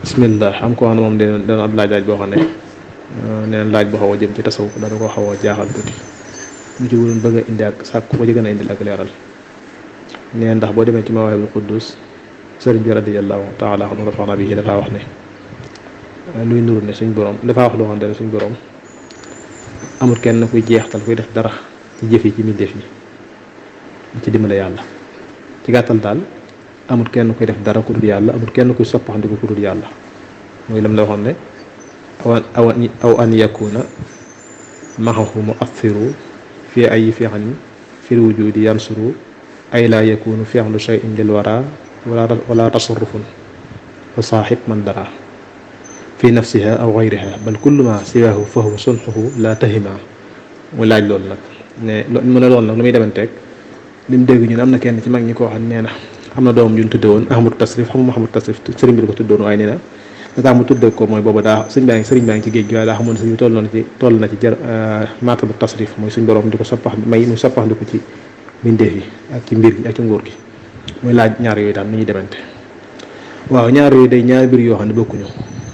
bismillah am ko wax ne moom dana ab laaj boo xam ne neen laaj boo xaw a jëm ci tasawuf dana ko xaw a jaaxal tuuti mu ci woon bëgg a indi ak sàkk ko ci gën a indil ak leeral neen ndax boo demee ci Mawaahibul Quddus sëriñ bi radiyallahu taala anhu rafaana bi dafaa wax ne luy nuru ne suñ borom dafaa wax loo xam ne suñ borom amul kenn kuy jeextal kuy def dara ci jëf yi ci mbindeef yi ci dimbale yàlla ci gàttal daal amul kenn kuy def dara ku dul yàlla amul kenn kuy soppaxandiku ku dul yàlla mooy lam la waxoon ne aw an yakuna maxahu muassiru fi ay fi'lin fil wujudi yansuru ay laa yakunu fi'lu shay'in lil wara wala tasarrufun fa saaxib man dara fi nafsiha aw gayriha bal kullu ma siwahu fa huwa sunxuhu la tahima mu laaj loolu nag ne mu ne loolu nag lu muy demanteeg li mu dégg ñun am na kenn ci mag ñi koo xam nee na am na doomam yu ñu tudde woon Ahmadu Tasrif xam nga Ahmadu Tasrif sëriñ bi di ko tuddoon waaye nee na da tax mu tudde ko mooy booba daa sëriñ baa ngi ci géej gi waaye daa xamoon sëriñ bi toll na ci jar martaba tasrif mooy suñ borom di ko soppax may muy soppax di ko ci mbindeef yi ak ci mbir gi ak ci nguur gi muy laaj ñaar yooyu daal ni ñuy demante waaw ñaar yooyu day ñaari mbir yoo xam ne bokkuñu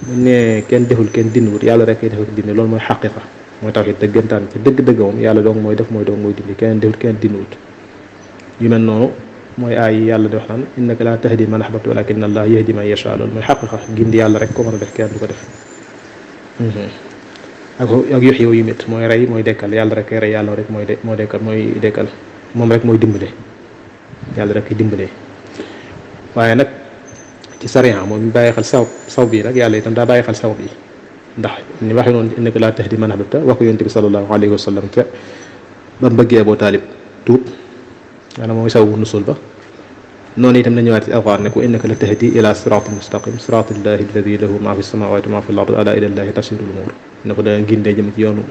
buñ ne kenn deful kenn dindiwut yàlla rek kay defal dindi loolu mooy xaqiqa mooy tawhid dëggantaan ci dëgg-dëgg moom yàlla doong mooy def mooy doong mooy dindi kenn deful kenn dindiwut yu mel noonu mooy ay yàlla di wax naan innaka laa tahdi man ahbabta walakin allah yahdi man yasha loolu mooy xaqiqa gindi yàlla rek ko mën a def kenn du ko def ak yox yow yu mit mooy rey mooy dekkal yàlla rek kay rey yàlla rek moo dekkal mooy dekkal moom rek mooy dimbale yàlla rek kay dimbalee waaye nag ci sariya moom ñu bàyyi xel saw bi nag yàlla itam daa bàyyi xel saw bi ndax ni waxee noonu innaka laa tahdi man ahbabta wax ko yonent bi sallallahu alayhi wa sallam ca ba mu bëggee Abu Taalib tuub maanaam mooy sababu nusul ba noonu itam na ñëwaat ci alxuraan ne ko innaka la tahdi ila siraatin mustaqim siraatillahi alladi lahu ma fi samawati ma fi l ard ala ilallahi tasirul umur ne ko danga gindee jëm ci yoonu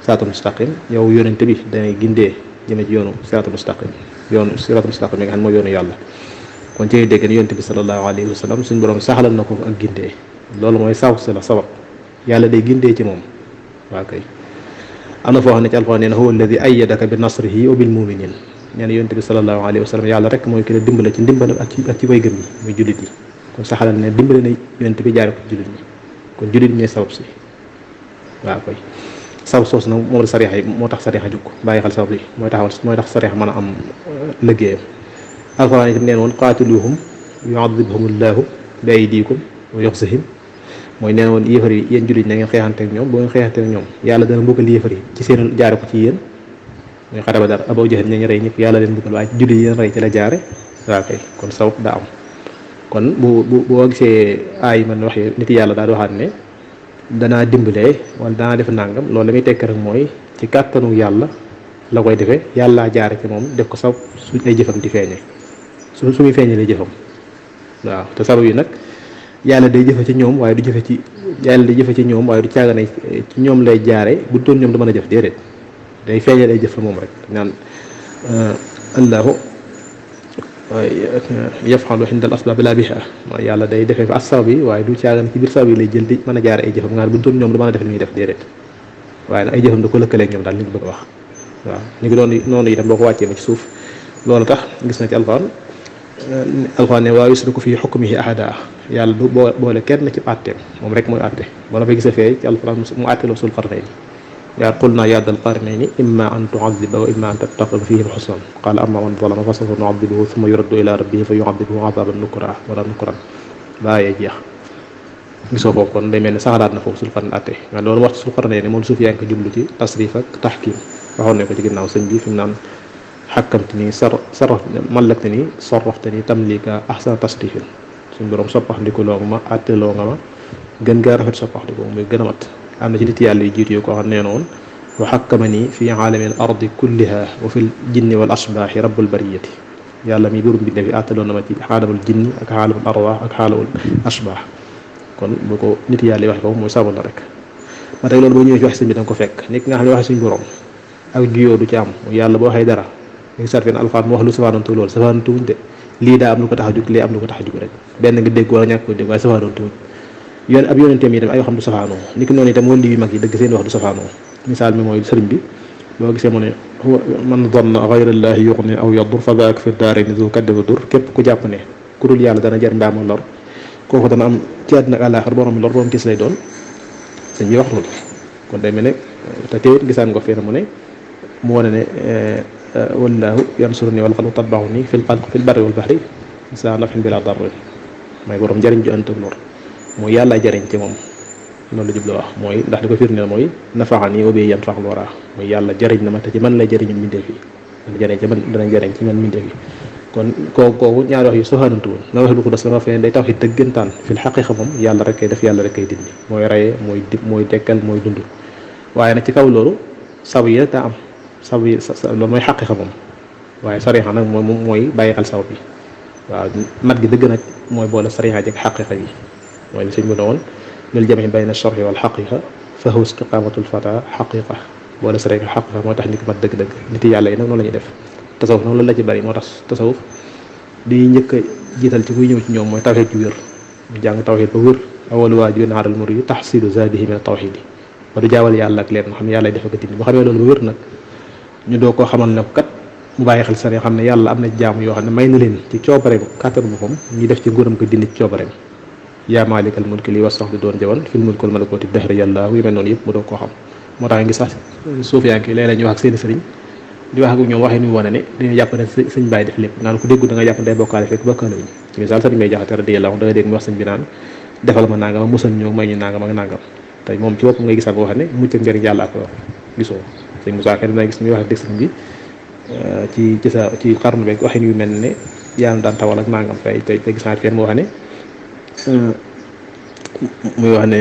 siraatul mustaqim yow yonente bi dangay gindee jëme ci yoonu siraatul mustaqim yoonu siraatul mustaqim yi nga xam ne mooy yoonu yàlla kon ci dégg ne yonente bi sallallahu alayhi wa sallam suñ borom saxalal na ko ak gindee loolu mooy saw si la sabab yàlla day gindee ci moom waa kay am na foo xam ne ci alxuraan nee na huwa alladi ayyadaka bi nasrihi wa bil muminin nee na yonent bi sallallahu alayhi wa sallam yàlla rek mooy ki la dimbale ci ndimbalam ak ci way gëm yi muy jullit yi kon saxalal ne dimbale na yonent bi jaare ko ci jullit ñi kon jullit ñi sabab si waaw koy sabab soosu nag moom la sariya yi moo tax sariya jóg bàyyi xel sabab yi mooy tax sariya mën a am liggéeyam alxuraan itam neen woon qaatiluhum yu'adhibhumullahu bi aydikum wa yukhzihim mooy neen woon yéefar yi yéen jullit na ngeen xeexante ak ñoom boo ngeen xeexante ak ñoom yàlla dana mbugal yéefar yi ci seen jaare ko ci yéen muy xare Badar Abu Jahl ñañ rey ñëpp yàlla leen buggal waaye julli yéen rey ci la jaare waaw kay kon sabab daa am kon boo gisee aay man waxee nit yàlla daal di waxaat ne danaa dimbalee wala danaa def nàngam loolu la muy tekk rek mooy ci kàttanu yàlla la koy defee yàllaa jaare ci moom def ko sabab suñ ay jëfam di feeñee su muy feeñee lay jëfam waaw te sabab yi nag yàlla day jëfe ci ñoom waaye du jëfe ci yàlla day jëfe ci ñoom waaye du caagane ci ñoom lay jaare bu doon ñoom du mën a jëf déedéet day feeñal ay jëf la moom rek naan allahu yaf'alu inda al asbab la biha mooy yàlla day defee fa asbab yi waaye du caagan ci biir sabab yi lay jël di mën a jaare ay jëfam nga xam bu doon ñoom du mën a def li ñuy def déedéet waaye nag ay jëfam da ko lëkkaleeg ñoom daal li ñu bëgg a wax waaw ñu ngi doon noonu itam boo ko wàccee ba ci suuf loolu tax gis na ci alxuraan ne waa yusriku fi hukmihi ahada yàlla du boole kenn ci àtteem moom rek mooy àtte boo la fay gis a fee ci alxuraan mu àtte loo sul qarnayni yaa qulnaa yaa dal qarnayni imma an tu'adhiba wa imma an tattakhidha fihim husnan qaala ammaa man zalama fa sawfa nu'adhibuhu thumma yuraddu ilaa rabbihi fa yu'adhibuhu 'adhaaban nukraa wala nukran baayee jeex gisoo foofu kon day mel ne saxalaat na foofu sul qarn àtte nga loolu wax sul qarnayni moom suuf yaa ngi ko jublu ci tasrif ak tahkim waxoon ne ko ci ginnaaw sëñ bi fi mu naan xakkamtani mallaktani sarraftani tamlika ahsana tasrifin suñ borom soppaxndikuloo nga ma àtteloo nga ma gën gaa rafet soppaxndiko muy gën a mat am na ci nit yàlla yu jiitu yu ko xam nee noonu wa xakkamani fi aalami al ardi kulliha wa fi l jinni wal asbaaxi rabbul bariyati yàlla mi burum binde fi àtteloo na ma ci xaalamul jinni ak xaalamul arwaax ak xaalamul asbaax kon bu ko nit yàlla yi waxe foofu mooy sabal la rek ba tey loolu boo ñëwee ci wax sëñ bi da nga ko fekk nit nga xam ne waxe suñ borom ak juyoo du ci am yàlla boo waxee dara ngi sat fen alxuraan mu wax lu safaanontu loolu safaanontu wuñ de lii daa am lu ko tax a jug lii am lu ko tax a jug rek benn nga dégg wala ñàkk ko dégg waaye safaanontu wuñ yoon ab yonenteem yi tam ay waxam du safaanoo ni ki noonu itam wëlli yu mag yi dëgg seen wax du safaanoo misaal mi mooy sëriñ bi boo gisee mu ne man zanna ghayrallahi yughni aw yadur fa daak fi daarayni zu kaddi wa dur képp ku jàpp ne ku dul yàlla dana jar mbaa mu lor kooku dana am ci àddina ak àllaaxira borom lor borom gis lay doon sëñ bi wax loolu. kon day mel ne te teewit gisaan nga fee mu ne mu wane ne wallaahu yansuruni wal xalqu tatbauni fil barri wal bahri saa nafin bila darrin mooy borom njëriñ ju ànd ak lor mooy yàlla jëriñ ci moom loolu la jublu wax mooy ndax li ko firndeel mooy nafaxani wa bi yanfaxul wara mooy yàlla jëriñ na ma te ci man lay jëriñu mbindeef yi dana jëriñ ci man dana jëriñ ci man mbindeef yi kon kooku ñaari wax yu soxaanantu woon nga wax lu ko des dafa fee day taw it dëggantaan fil xaqiqa moom yàlla rek kay def yàlla rek kay dindi mooy rayee mooy dekkal mooy dund waaye nag ci kaw loolu saw yi rek daa am saw yi loolu mooy xaqiqa moom waaye sarixa nag moom mooy bàyyi xel saw bi waaw mat gi dëgg nag mooy boole sarixa ji ak xaqiqa yi mooy li sëñ bi doon lil jam'i bayna sharhi wal xaqiqa fa huwa istiqamatul fata xaqiqa boole sarixa xaqiqa moo tax nit ki mat dëgg-dëgg nit yàlla yi nag noonu la ñuy def tasawuf noonu la ci bari moo tax tasawuf di njëkk a jiital ci kuy ñëw ci ñoom mooy tawxiid ju wér ñu jàng tawxiid ba wér awalu waajibin alal murid tahsilu zaadihi min tawxiid yi ba du jaawal yàlla ak leen nga xam ne yàlla dafa ko dindi bu xamee loolu ba wér nag ñu doo koo xamal ne kat mu bàyyi xel sari xam ne yàlla am na jaamu yoo xam ne may na leen ci coobareem kàttanu boppam ñu def ci nguuram ko dindi ci coobareem yaa maalikal mulki li was sax di doon jawan fil mulki wal malakooti dahri yàlla yu mel noonu yëpp mu doo koo xam moo tax ngi sax suufiyanke léeg-léeg ñu wax ak seeni sëriñ di wax ak ñoom waxee ñu wane ne dañuy jàpp ne sëñ bàyyi def lépp naan ko déggu da nga jàpp ne day bokkaale fekk bokkaale wuñ ci misaal sëriñ may jaxate radiyallahu da nga dégg mu wax sëñ bi naan defal ma nangam musal ñoo may ñu nangam ak nangam te moom ci boppam ngay gisal ko wax ne mucc ak njëriñ yàlla ak wax gisoo sëñ Moussa kenn dina gis muy wax ak dëgg sëñ bi ci xarnu beeg waxin yu mel ne yàlla daan tawal ak nangam tey gis naa fenn mu wax ne muy wax ne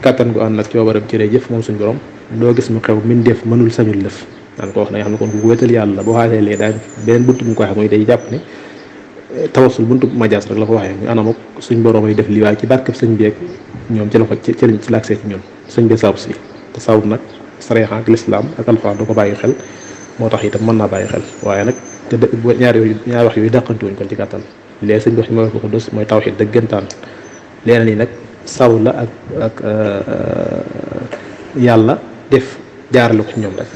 kattan gu ànd ak coobaram ci jëf moom suñu borom doo gis mu xew mbindeef mënul sañul lëf daan ko wax na nga xam ne kon ku wéetal yàlla boo xaasee lee daan beneen buntu bu mu ko waxee mooy day jàpp ne tawasul buntu majaas rek la ko waxee muy anam ak suñ borom ay def lii waaye ci barkeb sëñ bi ak ñoom ci la ko ci l'accès ci ñun sëñ bi sawb si te sawb nag sariya ak lislaam ak alxuraan du ko bàyyi xel moo tax itam mën naa bàyyi xel waaye nag te ñaari wax yooyu dàqanti wuñ kon ci gàttal léegi sëñ bi wax ñu ma ko dos mooy tawxiid dëggantaan leneen yi nag saw la ak yàlla def jaarale ko ci ñoom rek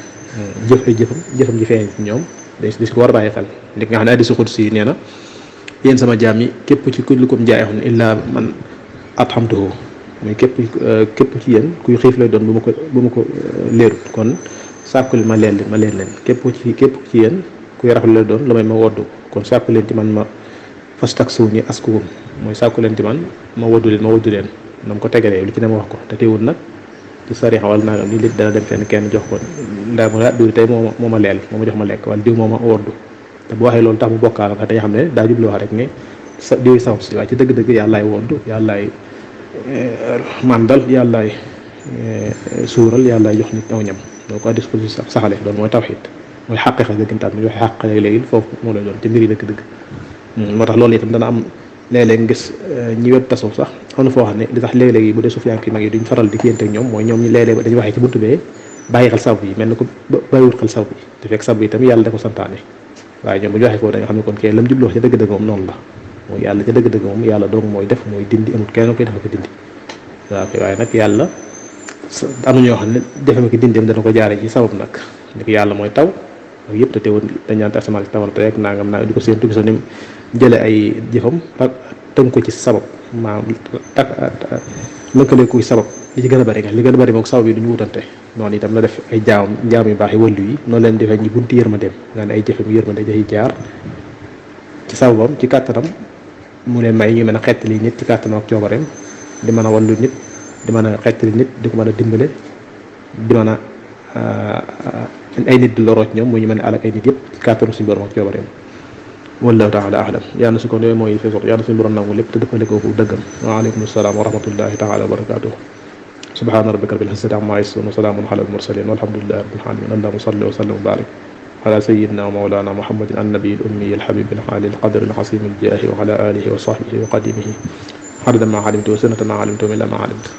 jëf ay jëfam ji feeñ ci ñoom di ko war a bàyyi xel li nga xam ne hadiisu qudsi nee na yéen sama jaam yi képp ci kullukum jaa'ihun illaa man at'amtuhu muy képp ci yéen kuy xiif lay doon bu ma ko leerut kon sàkkul ma leen képp ci yéen kuy rafetlu lay doon la may ma woddu kon sàkku leen ci man ma fastaksuni askukum mooy sàkku leen ci man ma woddu leen na mu ko tegalee lu ci ne ma wax ko te teewul nag ci sarixa wala nangam ni nit dana dem fenn kenn jox ko ndaa ma diw tey moo ma leel moo ma jox ma lekk wala diw moo ma woddu te bu waxee loolu tax mu bokkaal nga tey xam ne daa jublu wax rek ne sa diw sabab si waaye ci dëgg-dëgg yàllaay woddu yàllaay màndal yàllaay suural yàllaay jox nit aw ñam doo ko addis police saxale loolu mooy tawxiid mooy xaqiqa dëggantaan bi waxee xaq léegi foofu moo lay doon ci mbir yi dëgg-dëgg moo tax loolu itam dana am léeg-léeg nga gis ñi wet tasawuf sax am na foo xam ne li tax léeg-léeg bu dee sufiyanke mag yi duñ faral di kiyante ak ñoom mooy ñoom ñi léeg-léeg dañuy waxee ci buntu bee bàyyi xel sab yi mel na ko bàyyiwut xel sab yi te fekk sab yi itam yàlla da ko santaane waaye ñoom bu ñu waxee foofu da nga xam ne kon kay lam jublu wax ca dëgg-dëgg moom noonu la mooy yàlla ca dëgg-dëgg moom yàlla doog mooy def mooy dindi amul kenn koy defa ko dindi waaw waaye nag yàlla am na ñoo xam ne defema ko dindeem dana ko jaare ci sabab nag ni ko yàlla mooy taw ak yëpp te teewul dañ naan asamaan si tawal te rek nangam naa di ko seen tubi sa nim jële ay jëfam tënk ko ci sabab maanaam lëkkale ko sabab li ci gën a bëri nga li gën a bëri moom sabab yi duñu wutante noonu itam la def ay jaam yu baax yi wàllu yi noonu leen defee ñi bunti yërmandeem nga ne ay jëfam yërmande jayi jaar ci sababam ci kàttanam mu leen may ñu mën a xettali nit ci kàttanam ak coobareem di mën a wallu nit di mën a xettali nit di ko mën a dimbale di mën a ay nit di loroo ci ñoom muy ñu mën a alak ay nit yëpp ci kàttanu suñu borom ak coobareem wallahu taala ahlam yàlla su ko yooyu mooy feesor yàlla suñu borom nangu lépp te dëppale ko dëggam waaleykum salaam wa rahmatullahi taala wa barakatuh subhana rabbika rabbil izzati amma yasifun wa salaamun ala al mursalin walhamdulillahi rabbil alamin allahumma salli wa sallim wa barik ala sayyidina wa mawlana muhammadin annabi al ummi al habib al ali al qadr al hasim al jahi wa ala alihi wa sahbihi wa qadimihi adada ma alimtu wa sanata ma alimtu ila ma alimtu